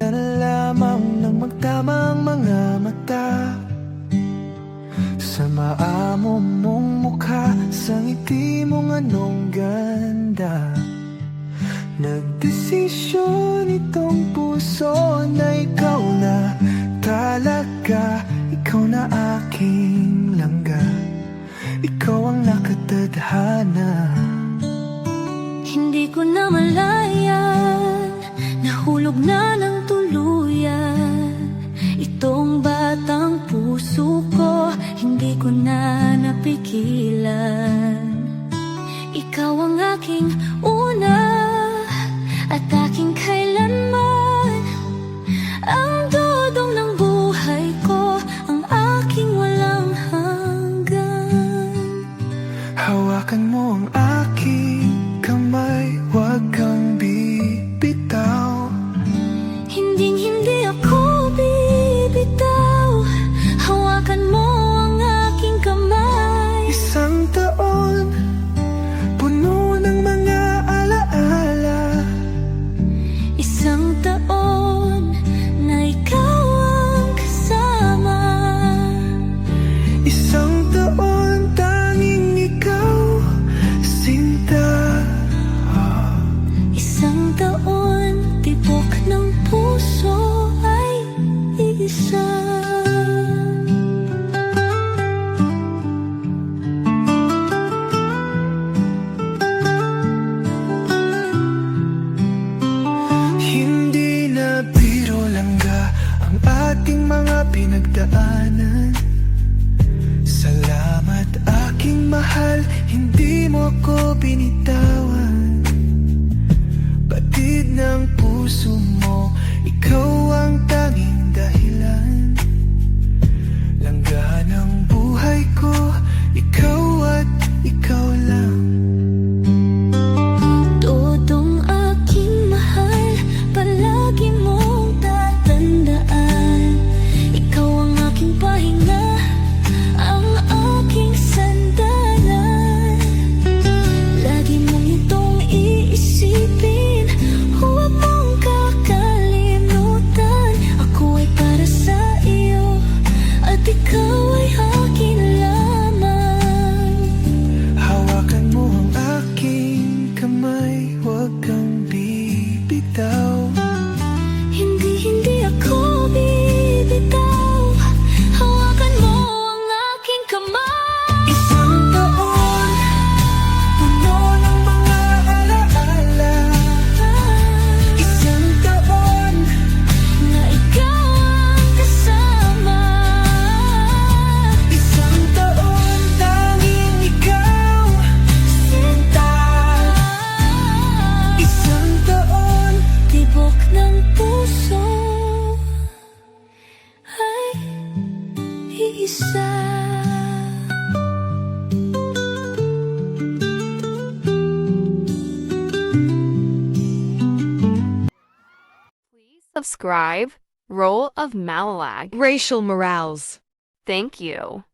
Na lamang ng magtamang mga mata sa maamo mong mukha, sa ngiti mong anong ganda. Nagdesisyon itong puso na ikaw na talaga, ikaw na aking langga, ikaw ang nakatadhana. Hindi ko na malayan, nahulog na ng tuluyan itong batang puso ko, hindi ko na napigilan. Ikaw ang aking una at aking kailanman, ang dudong ng buhay ko, ang aking walang hanggan. Hawakan mo ang aking kamay, huwag kang bibitaw. Hindi ako bibitaw, hawakan mo ang aking kamay. Isang taon, puno ng mga alaala. Isang taon na ikaw ang kasama. Isang taon, tanging ikaw, sinta. Isang taon, tibok ng puso ay iisa. Hindi na biro langga ang ating mga pinagdaanan. Salamat aking mahal, hindi mo ako binitawan. Batid ng puso mo, ikaw ang tanging dahilan. Langga ng buhay ko, ikaw at ikaw lang. Todong aking mahal, palagi mong tatandaan. Ikaw ang aking pahinga, ang aking sandalan. Lagi mong itong iisipin, huwag mong kakalimutan. Ako ay para sa iyo, at ikaw ay akin lamang. Hawakan mo ang aking kamay, huwag kang bibitaw. Hindi ako bibitaw, hawakan mo ang aking kamay. Isang taon, puno ng mga alaala. Isang taon, Na ikaw ang kasama. isang taon, tanging ikaw, sinta. Isang taon, Tibok ng puso ay iisa. Please subscribe Role of Malalag. Racial Morales. Thank you.